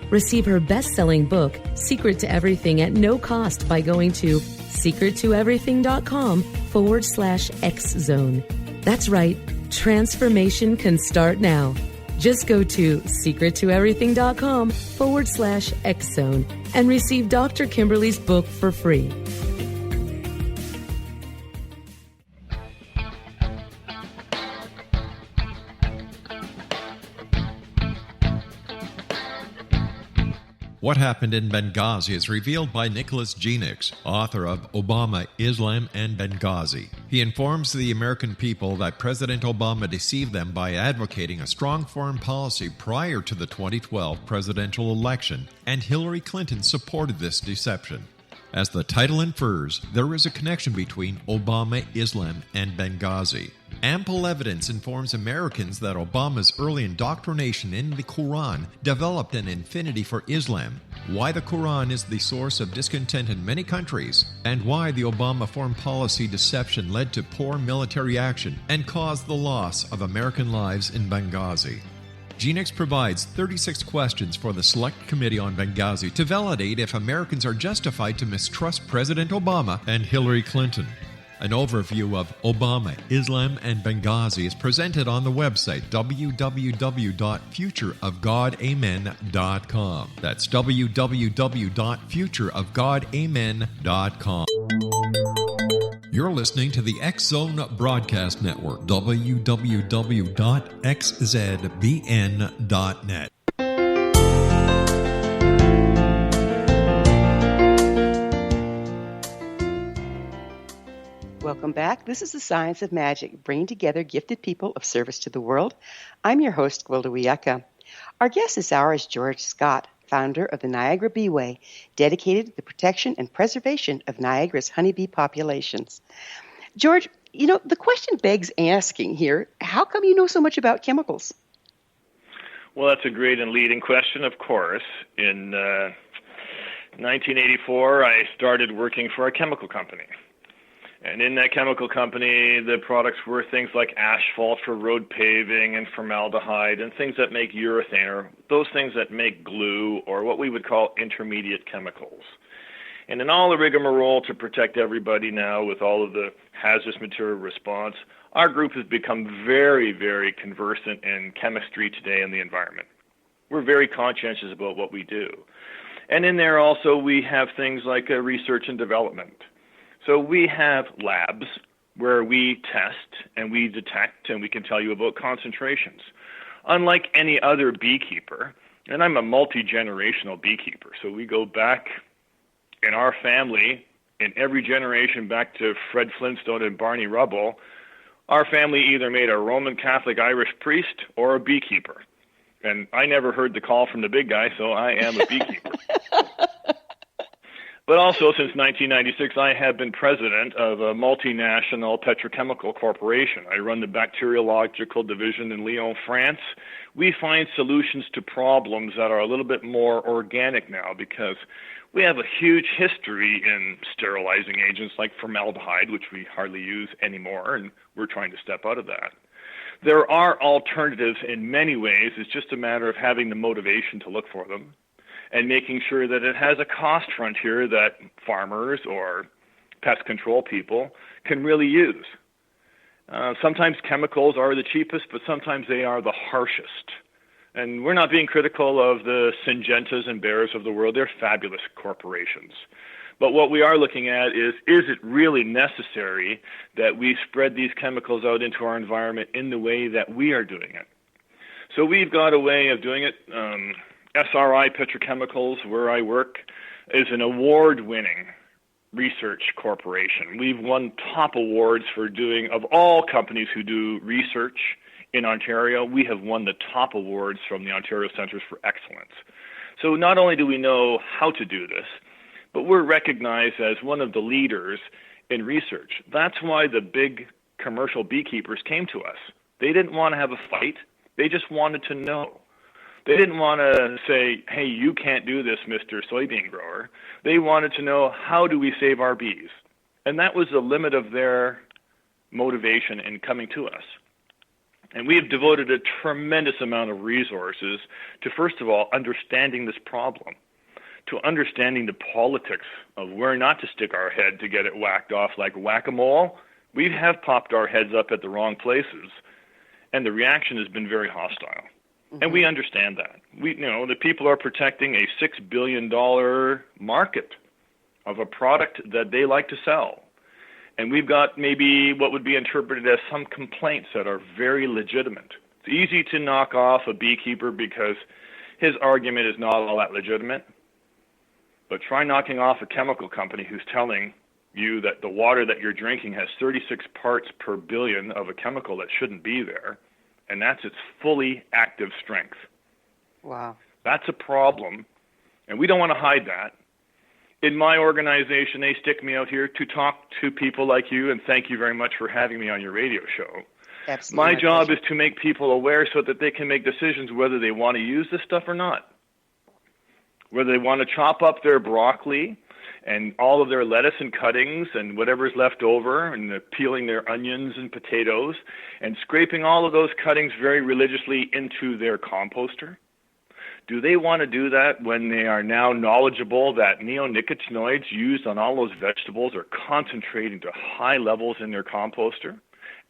Receive her best-selling book, Secret to Everything, at no cost by going to secrettoeverything.com/X-Zone. That's right, transformation can start now. Just go to secrettoeverything.com/X-Zone and receive Dr. Kimberly's book for free. What Happened in Benghazi is revealed by Nicholas Genix, author of Obama, Islam, and Benghazi. He informs the American people that President Obama deceived them by advocating a strong foreign policy prior to the 2012 presidential election, and Hillary Clinton supported this deception. As the title infers, there is a connection between Obama, Islam, and Benghazi. Ample evidence informs Americans that Obama's early indoctrination in the Quran developed an affinity for Islam, why the Quran is the source of discontent in many countries, and why the Obama foreign policy deception led to poor military action and caused the loss of American lives in Benghazi. Genix provides 36 questions for the Select Committee on Benghazi to validate if Americans are justified to mistrust President Obama and Hillary Clinton. An overview of Obama, Islam, and Benghazi is presented on the website www.futureofgodamen.com. That's www.futureofgodamen.com. You're listening to the X-Zone Broadcast Network, www.xzbn.net. Welcome back. This is The Science of Magic, bringing together gifted people of service to the world. I'm your host, Gwilda Wiyaka. Our guest this hour is George Scott, founder of the Niagara Beeway, dedicated to the protection and preservation of Niagara's honeybee populations. George, the question begs asking here, how come you know so much about chemicals? Well, that's a great and leading question, of course. In 1984, I started working for a chemical company. And in that chemical company, the products were things like asphalt for road paving and formaldehyde and things that make urethane, or those things that make glue, or what we would call intermediate chemicals. And in all the rigmarole to protect everybody now with all of the hazardous material response, our group has become very, very conversant in chemistry today and the environment. We're very conscientious about what we do. And in there also we have things like research and development. So we have labs where we test and we detect and we can tell you about concentrations. Unlike any other beekeeper, and I'm a multi-generational beekeeper, so we go back in our family, in every generation back to Fred Flintstone and Barney Rubble, Our family either made a Roman Catholic Irish priest or a beekeeper. And I never heard the call from the big guy, so I am a beekeeper. But also, since 1996, I have been president of a multinational petrochemical corporation. I run the bacteriological division in Lyon, France. We find solutions to problems that are a little bit more organic now because we have a huge history in sterilizing agents like formaldehyde, which we hardly use anymore, and we're trying to step out of that. There are alternatives in many ways. It's just a matter of having the motivation to look for them and making sure that it has a cost frontier that farmers or pest control people can really use. Sometimes chemicals are the cheapest, but sometimes they are the harshest. And we're not being critical of the Syngentas and Bayers of the world. They're fabulous corporations. But what we are looking at is it really necessary that we spread these chemicals out into our environment in the way that we are doing it? So we've got a way of doing it. SRI Petrochemicals, where I work, is an award-winning research corporation. We've won top awards for doing, of all companies who do research in Ontario, we have won the top awards from the Ontario Centres for Excellence. So not only do we know how to do this, but we're recognized as one of the leaders in research. That's why the big commercial beekeepers came to us. They didn't want to have a fight. They just wanted to know. They didn't want to say, hey, you can't do this, Mr. Soybean Grower. They wanted to know, how do we save our bees? And that was the limit of their motivation in coming to us. And we have devoted a tremendous amount of resources to, first of all, understanding this problem, to understanding the politics of where not to stick our head to get it whacked off like whack-a-mole. We have popped our heads up at the wrong places, and the reaction has been very hostile. And we understand that. The people are protecting a $6 billion market of a product that they like to sell. And we've got maybe what would be interpreted as some complaints that are very legitimate. It's easy to knock off a beekeeper because his argument is not all that legitimate. But try knocking off a chemical company who's telling you that the water that you're drinking has 36 parts per billion of a chemical that shouldn't be there. And that's its fully active strength. Wow. That's a problem, and we don't want to hide that. In my organization, they stick me out here to talk to people like you, and thank you very much for having me on your radio show. Absolutely. My job is to make people aware so that they can make decisions whether they want to use this stuff or not. Whether they want to chop up their broccoli and all of their lettuce and cuttings and whatever's left over, and peeling their onions and potatoes, and scraping all of those cuttings very religiously into their composter. Do they want to do that when they are now knowledgeable that neonicotinoids used on all those vegetables are concentrating to high levels in their composter,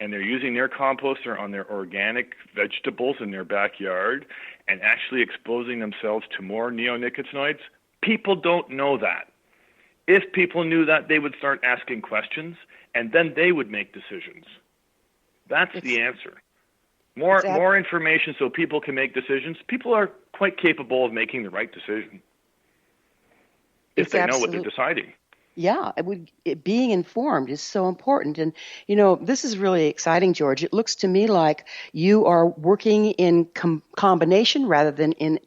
and they're using their composter on their organic vegetables in their backyard and actually exposing themselves to more neonicotinoids? People don't know that. If people knew that, they would start asking questions, and then they would make decisions. That's the answer. More information so people can make decisions. People are quite capable of making the right decision if they know what they're deciding. Yeah, being informed is so important. And, this is really exciting, George. It looks to me like you are working in combination rather than in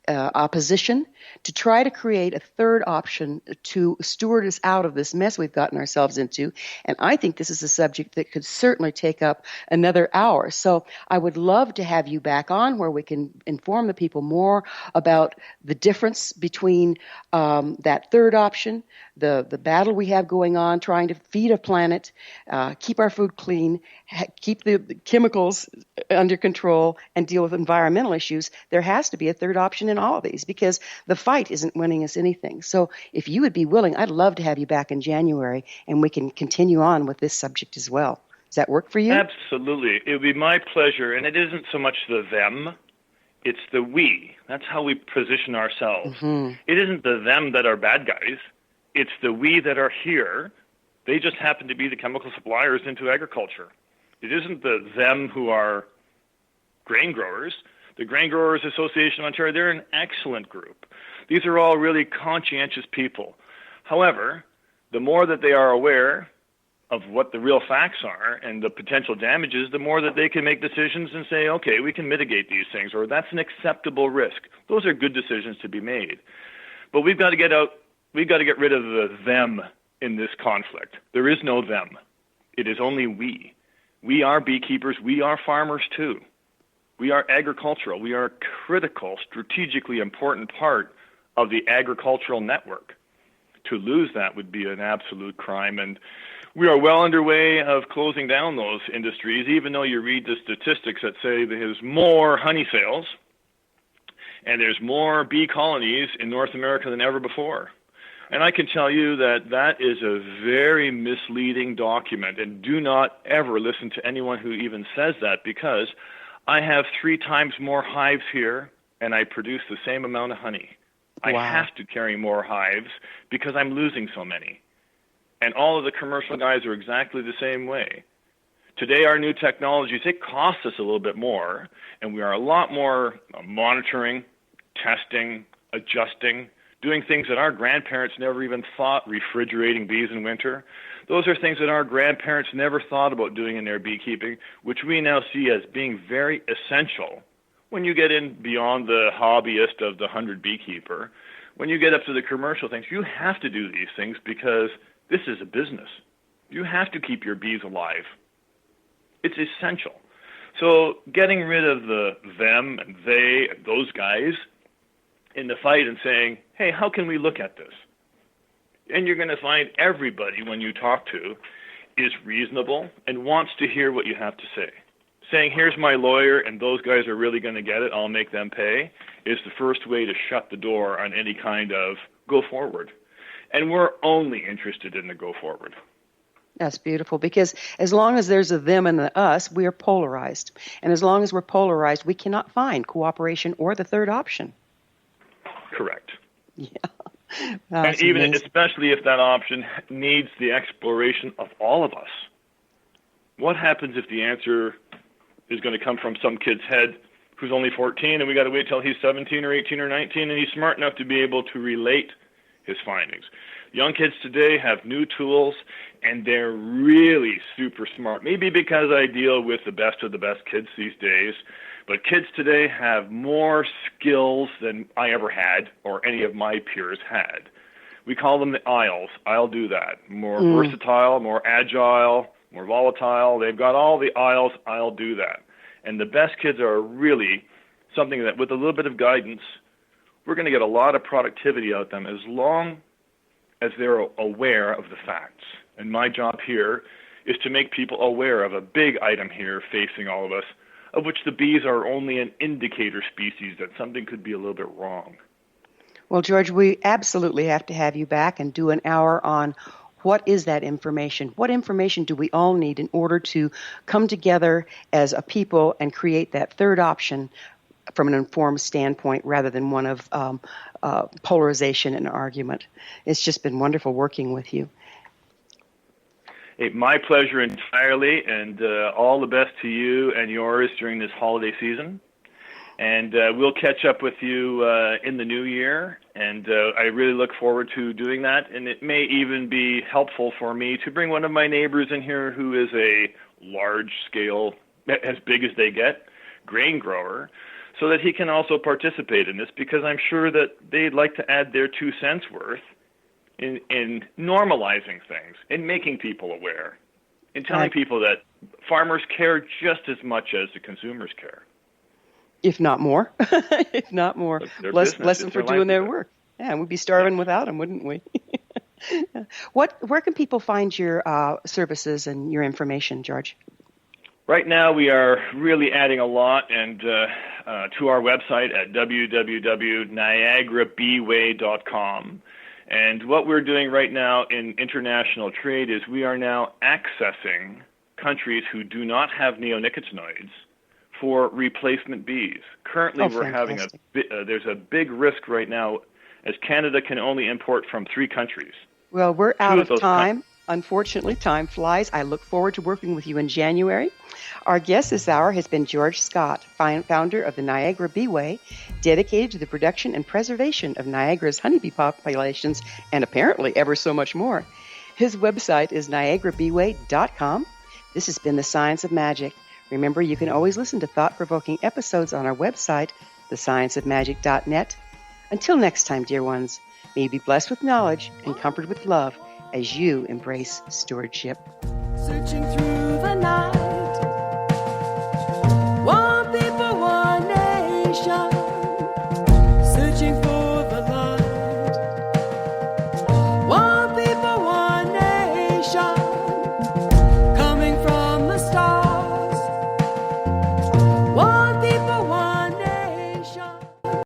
opposition to try to create a third option to steward us out of this mess we've gotten ourselves into. And I think this is a subject that could certainly take up another hour. So I would love to have you back on where we can inform the people more about the difference between that third option, the battle we have going on, trying to feed a planet, keep our food clean, keep the chemicals under control, and deal with environmental issues. There has to be a third option in all of these because the fight isn't winning us anything. So if you would be willing, I'd love to have you back in January and we can continue on with this subject as well. Does that work for you? Absolutely. It would be my pleasure. And it isn't so much the them, it's the we. That's how we position ourselves. Mm-hmm. It isn't the them that are bad guys. It's the we that are here. They just happen to be the chemical suppliers into agriculture. It isn't the them who are grain growers. The Grain Growers Association of Ontario, they're an excellent group. These are all really conscientious people. However, the more that they are aware, of what the real facts are and the potential damages, the more that they can make decisions and say, okay, we can mitigate these things, or that's an acceptable risk. Those are good decisions to be made. But we've got to get rid of the them in this conflict. There is no them. It is only we. We are beekeepers. We are farmers too. We are agricultural. We are a critical, strategically important part of the agricultural network. To lose that would be an absolute crime, and we are well underway of closing down those industries, even though you read the statistics that say there's more honey sales and there's more bee colonies in North America than ever before. And I can tell you that that is a very misleading document, and do not ever listen to anyone who even says that, because I have 3 times more hives here and I produce the same amount of honey. Wow. I have to carry more hives because I'm losing so many. And all of the commercial guys are exactly the same way. Today, our new technologies, it costs us a little bit more, and we are a lot more monitoring, testing, adjusting, doing things that our grandparents never even thought, refrigerating bees in winter. Those are things that our grandparents never thought about doing in their beekeeping, which we now see as being very essential. When you get in beyond the hobbyist of the 100 beekeeper, when you get up to the commercial things, you have to do these things because this is a business. You have to keep your bees alive. It's essential. So getting rid of the them and they and those guys in the fight and saying, hey, how can we look at this? And you're going to find everybody when you talk to is reasonable and wants to hear what you have to say. Saying, here's my lawyer and those guys are really going to get it, I'll make them pay, is the first way to shut the door on any kind of go forward. And we're only interested in the go forward. That's beautiful, because as long as there's a them and the us, we are polarized. And as long as we're polarized, we cannot find cooperation or the third option. Correct. Yeah. And even especially if that option needs the exploration of all of us. What happens if the answer is going to come from some kid's head who's only 14 and we got to wait till he's 17 or 18 or 19 and he's smart enough to be able to relate his findings? Young kids today have new tools and they're really super smart. Maybe because I deal with the best of the best kids these days, but kids today have more skills than I ever had or any of my peers had. We call them the aisles. I'll do that. More versatile, more agile, more volatile. They've got all the aisles. I'll do that. And the best kids are really something that with a little bit of guidance, we're going to get a lot of productivity out of them as long as they're aware of the facts. And my job here is to make people aware of a big item here facing all of us, of which the bees are only an indicator species that something could be a little bit wrong. Well, George, we absolutely have to have you back and do an hour on what is that information? What information do we all need in order to come together as a people and create that third option from an informed standpoint rather than one of polarization and argument? It's just been wonderful working with you. Hey, my pleasure entirely, and all the best to you and yours during this holiday season. And we'll catch up with you in the new year, and I really look forward to doing that. And it may even be helpful for me to bring one of my neighbors in here who is a large-scale, as big as they get, grain grower, so that he can also participate in this, because I'm sure that they'd like to add their 2 cents worth in normalizing things, in making people aware, in telling people that farmers care just as much as the consumers care. If not more. If not more. Bless them for doing their work. Yeah, we'd be starving without them, wouldn't we? Where can people find your services and your information, George? Right now, we are really adding a lot and to our website at www.niagarabeeway.com. And what we're doing right now in international trade is we are now accessing countries who do not have neonicotinoids for replacement bees. Currently, we're having there's a big risk right now, as Canada can only import from 3 countries. Well, we're out of time. Unfortunately, time flies. I look forward to working with you in January. Our guest this hour has been George Scott, founder of the Niagara Beeway, dedicated to the production and preservation of Niagara's honeybee populations and apparently ever so much more. His website is niagarabeeway.com. This has been The Science of Magic. Remember, you can always listen to thought-provoking episodes on our website, thescienceofmagic.net. Until next time, dear ones, may you be blessed with knowledge and comforted with love as you embrace stewardship. Searching through the night.